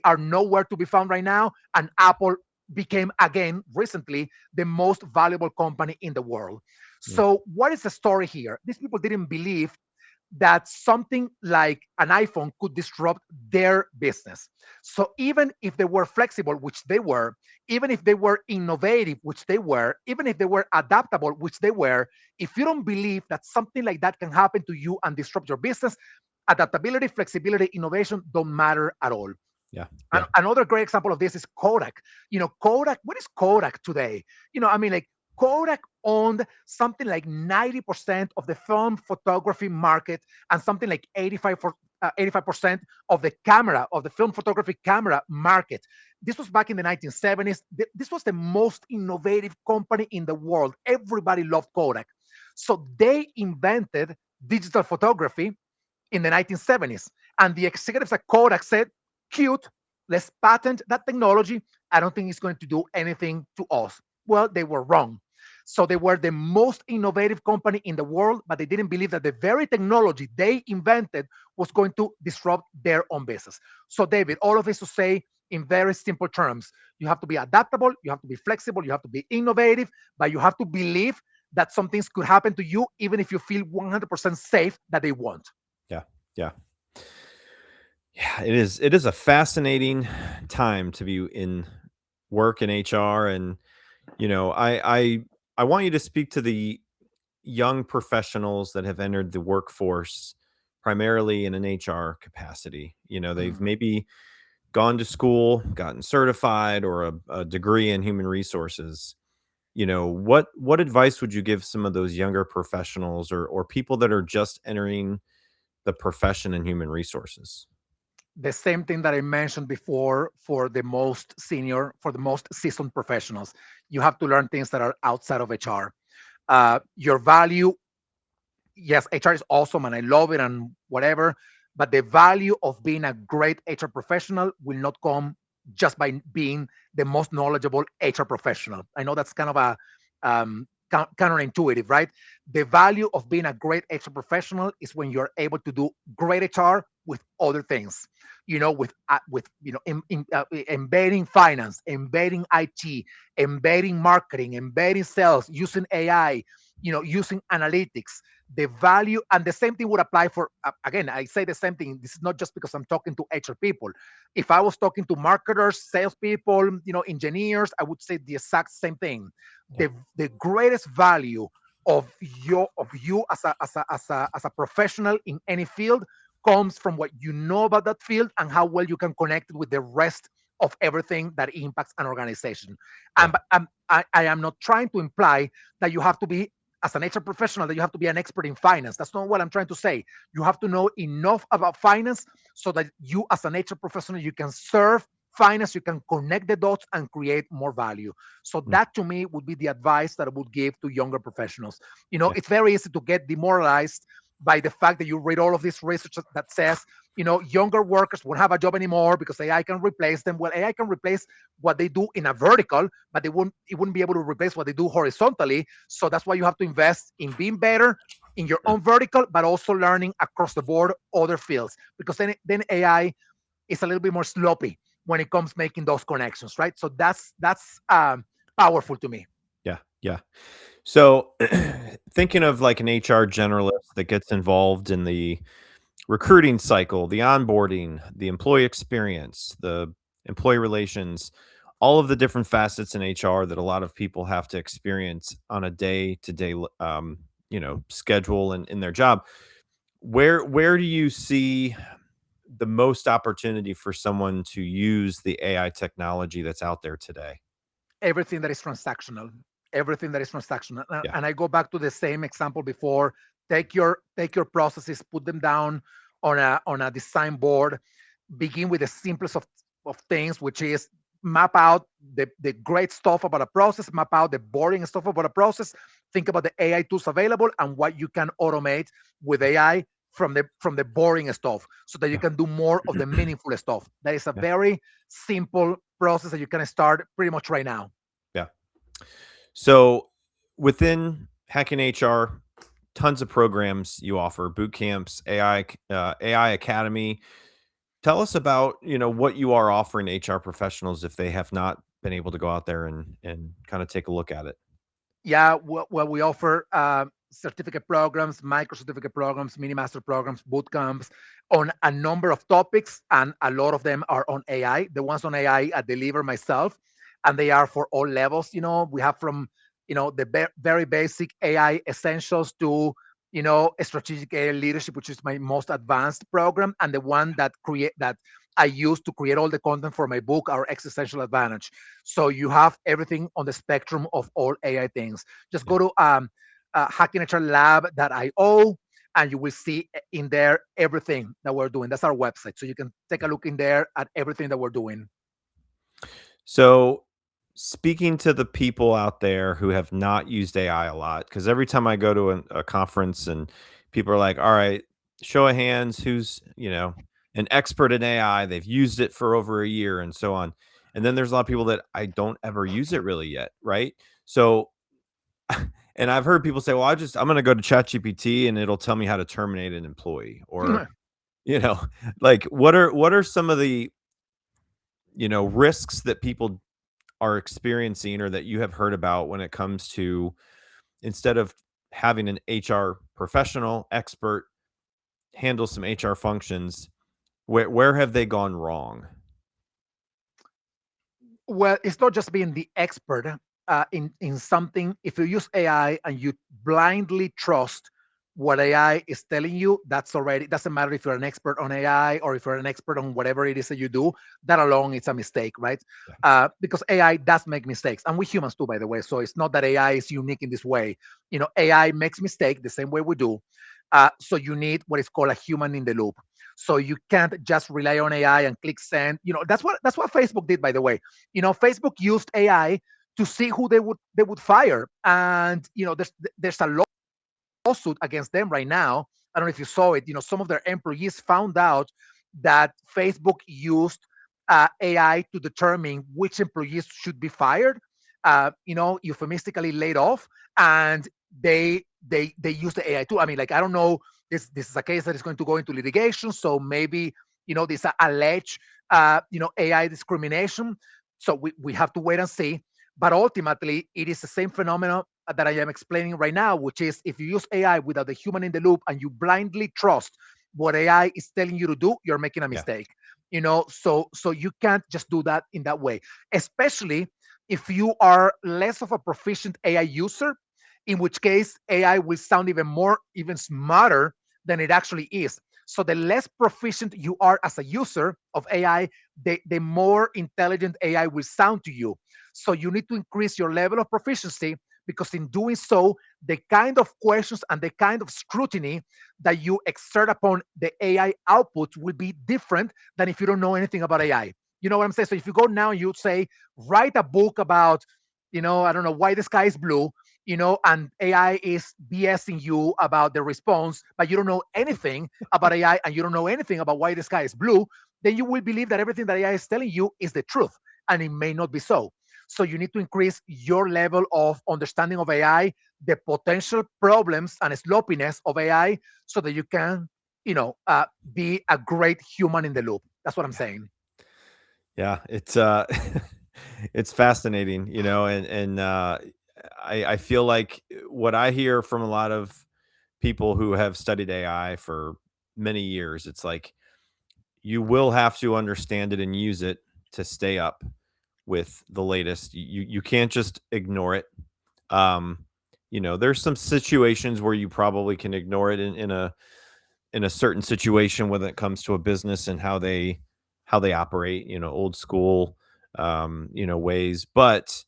B: are nowhere to be found right now. And Apple became again recently the most valuable company in the world.
A: Mm.
B: So what is the story here? These people didn't believe that something like an iPhone could disrupt their business. So even if they were flexible, which they were, even if they were innovative, which they were, even if they were adaptable, which they were, if you don't believe that something like that can happen to you and disrupt your business, adaptability, flexibility, innovation don't matter at all.
A: Yeah.
B: And
A: Yeah.
B: another great example of this is Kodak. Kodak, what is Kodak today? I mean, like Kodak owned something like 90% of the film photography market and something like 85% of the film photography camera market. This was back in the 1970s. This was the most innovative company in the world. Everybody loved Kodak. So they invented digital photography in the 1970s. And the executives at Kodak said, cute, let's patent that technology. I don't think it's going to do anything to us. Well, they were wrong. So they were the most innovative company in the world, but they didn't believe that the very technology they invented was going to disrupt their own business. So, David, all of this to say in very simple terms, you have to be adaptable, you have to be flexible, you have to be innovative, but you have to believe that some things could happen to you, even if you feel 100% safe that they won't.
A: Yeah. Yeah. Yeah, it is a fascinating time to be in work in HR. And I want you to speak to the young professionals that have entered the workforce primarily in an HR capacity. They've
B: Mm.
A: maybe gone to school, gotten certified, or a degree in human resources. What advice would you give some of those younger professionals, or people that are just entering the profession in human resources?
B: The same thing that I mentioned before for the most senior, for the most seasoned professionals. You have to learn things that are outside of HR. Your value, yes, HR is awesome and I love it and whatever, but the value of being a great HR professional will not come just by being the most knowledgeable HR professional. I know that's kind of a counterintuitive, right? The value of being a great HR professional is when you're able to do great HR with other things, with embedding finance, embedding IT, embedding marketing, embedding sales, using AI, using analytics. The value, and the same thing would apply for, again, I say the same thing. This is not just because I'm talking to HR people. If I was talking to marketers, salespeople, engineers, I would say the exact same thing.
A: Yeah.
B: The greatest value of you as a professional in any field comes from what you know about that field and how well you can connect it with the rest of everything that impacts an organization.
A: Yeah.
B: I am not trying to imply that you have to be, as an HR professional, that you have to be an expert in finance. That's not what I'm trying to say. You have to know enough about finance so that you, as an HR professional, you can serve finance, you can connect the dots and create more value. So
A: Mm.
B: that to me would be the advice that I would give to younger professionals.
A: Yeah.
B: It's very easy to get demoralized by the fact that you read all of this research that says, younger workers won't have a job anymore because AI can replace them. Well, AI can replace what they do in a vertical, but it wouldn't be able to replace what they do horizontally. So that's why you have to invest in being better in your
A: Sure.
B: own vertical, but also learning across the board other fields, because then AI is a little bit more sloppy when it comes making those connections, right? So that's powerful to me.
A: Yeah. Yeah. So thinking of like an HR generalist that gets involved in the recruiting cycle, the onboarding, the employee experience, the employee relations, all of the different facets in HR that a lot of people have to experience on a day to day, schedule and in their job. Where do you see the most opportunity for someone to use the AI technology that's out there today?
B: Everything that is transactional, everything that is transactional.
A: Yeah.
B: And I go back to the same example before. Take your processes, put them down on a design board. Begin with the simplest of things, which is map out the great stuff about a process, map out the boring stuff about a process. Think about the AI tools available and what you can automate with AI from the boring stuff so that you
A: Yeah.
B: can do more of the meaningful stuff. That is a
A: Yeah.
B: very simple process that you can start pretty much right now.
A: Yeah. So within Hacking HR, tons of programs you offer, boot camps, AI Academy. Tell us about, what you are offering HR professionals if they have not been able to go out there and kind of take a look at it.
B: Yeah, well, we offer certificate programs, micro certificate programs, mini master programs, boot camps on a number of topics, and a lot of them are on AI. The ones on AI I deliver myself, and they are for all levels. We have from the very basic AI essentials to strategic AI leadership, which is my most advanced program, and the one that I use to create all the content for my book, Our Existential Advantage. So you have everything on the spectrum of all AI things. Just
A: Yeah.
B: go to hackinghrlab.io and you will see in there everything that we're doing. That's our website. So you can take a look in there at everything that we're doing.
A: So, speaking to the people out there who have not used AI a lot, because every time I go to a conference and people are like, all right, show of hands, who's, an expert in AI, they've used it for over a year and so on. And then there's a lot of people that I don't ever use it really yet. Right. So, and I've heard people say, well, I'm going to go to ChatGPT and it'll tell me how to terminate an employee or, you know, like what are some of the, risks that people are experiencing or that you have heard about when it comes to instead of having an HR professional expert handle some HR functions, where have they gone wrong?
B: Well, it's not just being the expert in something. If you use AI and you blindly trust what AI is telling you, that's already, doesn't matter if you're an expert on AI or if you're an expert on whatever it is that you do. That alone is a mistake, right?
A: Yeah.
B: Because AI does make mistakes, and we humans too, by the way. So it's not that AI is unique in this way. AI makes mistake the same way we do. So you need what is called a human in the loop. So you can't just rely on AI and click send. That's what Facebook did, by the way. Facebook used AI to see who they would fire, and there's a lawsuit against them right now. I don't know if you saw it. Some of their employees found out that Facebook used AI to determine which employees should be fired, euphemistically laid off, and they use the AI too. I mean, like, I don't know. This is a case that is going to go into litigation, so maybe this alleged AI discrimination. So we have to wait and see. But ultimately, it is the same phenomenon that I am explaining right now, which is if you use AI without the human in the loop and you blindly trust what AI is telling you to do, you're making a
A: Yeah.
B: mistake. So you can't just do that in that way, especially if you are less of a proficient AI user, in which case AI will sound even smarter than it actually is. So the less proficient you are as a user of AI, the more intelligent AI will sound to you. So you need to increase your level of proficiency, because in doing so, the kind of questions and the kind of scrutiny that you exert upon the AI output will be different than if you don't know anything about AI. You know what I'm saying? So if you go now and you say, write a book about, I don't know, why the sky is blue, and AI is BSing you about the response, but you don't know anything about AI and you don't know anything about why the sky is blue, then you will believe that everything that AI is telling you is the truth, and it may not be so. So you need to increase your level of understanding of AI, the potential problems and sloppiness of AI, so that you can, be a great human in the loop. That's what I'm
A: Yeah.
B: saying.
A: Yeah, it's it's fascinating, and I feel like what I hear from a lot of people who have studied AI for many years, it's like you will have to understand it and use it to stay up with the latest. You can't just ignore it. Um, there's some situations where you probably can ignore it in a certain situation when it comes to a business and how they operate, old school ways. But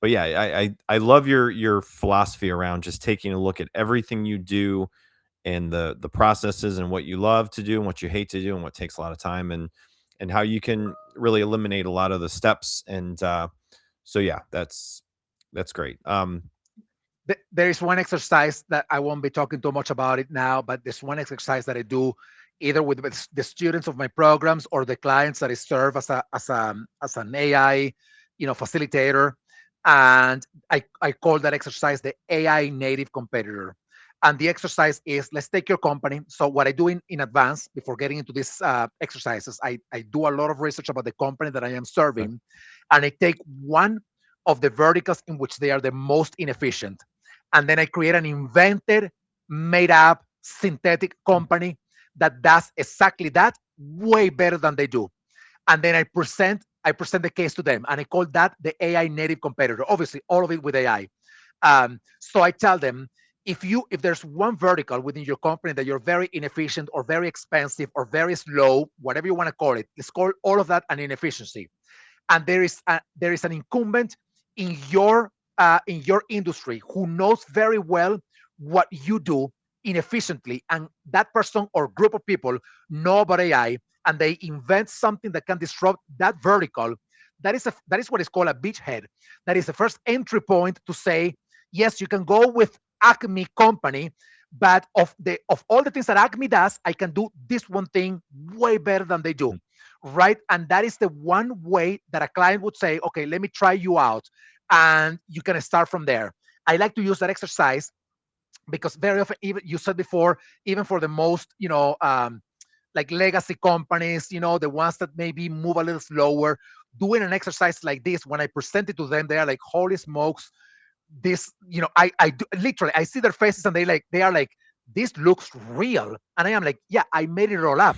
A: yeah, I love your philosophy around just taking a look at everything you do and the processes and what you love to do and what you hate to do and what takes a lot of time and how you can really eliminate a lot of the steps. And so yeah, that's great.
B: There is one exercise that I won't be talking too much about it now, but there's one exercise that I do either with the students of my programs or the clients that I serve as an AI, facilitator, and I call that exercise the AI native competitor. And the exercise is, let's take your company. So what I do in advance before getting into these exercises, I do a lot of research about the company that I am
A: Okay.
B: serving, and I take one of the verticals in which they are the most inefficient, and then I create an invented, made up, synthetic company that does exactly that way better than they do. And then I present the case to them, and I call that the AI native competitor. Obviously, all of it with AI. So I tell them, if there's one vertical within your company that you're very inefficient or very expensive or very slow, whatever you want to call it, let's call all of that an inefficiency. And there is an incumbent in your industry who knows very well what you do inefficiently, and that person or group of people know about AI, and they invent something that can disrupt that vertical. That is what is called a beachhead. That is the first entry point to say, yes, you can go with Acme company, but of all the things that Acme does, I can do this one thing way better than they do, right? And that is the one way that a client would say, okay, let me try you out, and you can start from there. I like to use that exercise because very often, even you said before, even for the most, like legacy companies, the ones that maybe move a little slower, doing an exercise like this, when I present it to them, they are like, holy smokes, this, I do, literally, I see their faces, and they are like, this looks real, and I am like, yeah, I made it all up.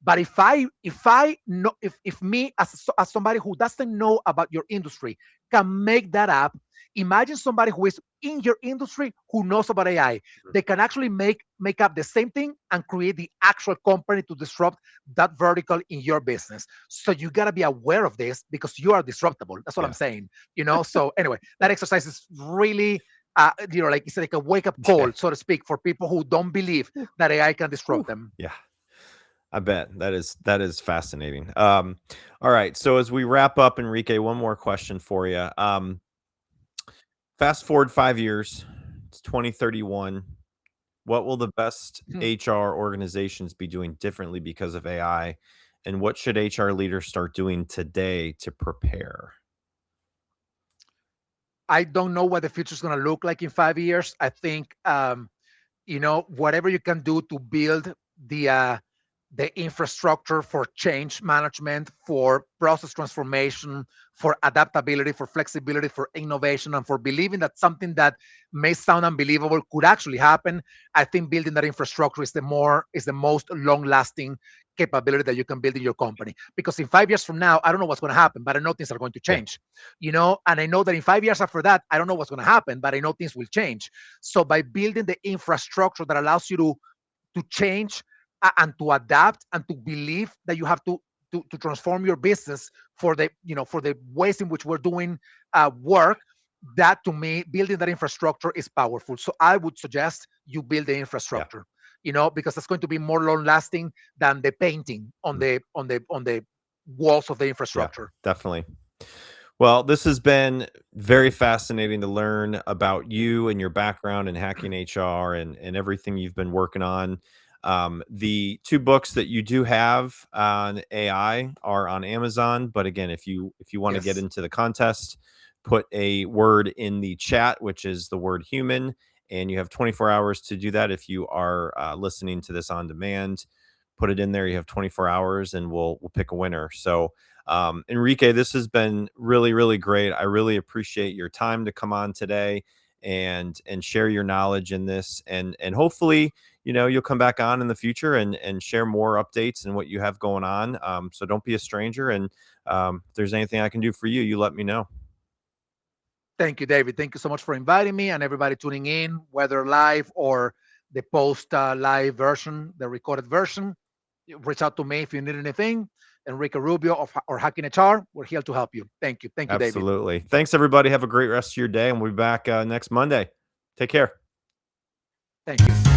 B: But if I know, if me as somebody who doesn't know about your industry can make that up, imagine somebody who is in your industry who knows about AI. They can actually make up the same thing and create the actual company to disrupt that vertical in your business. So you got to be aware of this because you are disruptable. That's what I'm
A: Yeah.
B: saying. So anyway, that exercise is really like it's like a wake up
A: Yeah.
B: call, so to speak, for people who don't believe that AI can disrupt
A: Whew.
B: them.
A: Yeah. I bet that is fascinating. All right. So as we wrap up, Enrique, one more question for you. Fast forward 5 years, it's 2031. What will the best
B: Hmm.
A: HR organizations be doing differently because of AI? And what should HR leaders start doing today to prepare?
B: I don't know what the future is going to look like in 5 years. I think whatever you can do to build the uh, the infrastructure for change management, for process transformation, for adaptability, for flexibility, for innovation, and for believing that something that may sound unbelievable could actually happen. I think building that infrastructure is the most long-lasting capability that you can build in your company. Because in 5 years from now, I don't know what's going to happen, but I know things are going to
A: Yeah.
B: change. And I know that in 5 years after that, I don't know what's going to happen, but I know things will change. So by building the infrastructure that allows you to change and to adapt and to believe that you have to transform your business for the ways in which we're doing work, that to me, building that infrastructure is powerful. So I would suggest you build the
A: Yeah.
B: infrastructure, because that's going to be more long lasting than the painting on
A: Mm.
B: the walls of the
A: Yeah,
B: infrastructure.
A: definitely. Well, this has been very fascinating to learn about you and your background in hacking HR and everything you've been working on. The two books that you do have on AI are on Amazon, but again, if you want to get
B: Yes.
A: into the contest, put a word in the chat, which is the word human, and you have 24 hours to do that if you are listening to this on demand. put it in there. You have 24 hours, and we'll pick a winner. So, Enrique, this has been really, really great. I really appreciate your time to come on today and share your knowledge in this, and hopefully, you'll come back on in the future and share more updates and what you have going on. So don't be a stranger. And if there's anything I can do for you, you let me know.
B: Thank you, David. Thank you so much for inviting me and everybody tuning in, whether live or the post live version, the recorded version. Reach out to me if you need anything. Enrique Rubio or Hacking HR, we're here to help you. Thank you. Thank you, David.
A: Absolutely. Thanks, everybody. Have a great rest of your day, and we'll be back next Monday. Take care.
B: Thank you.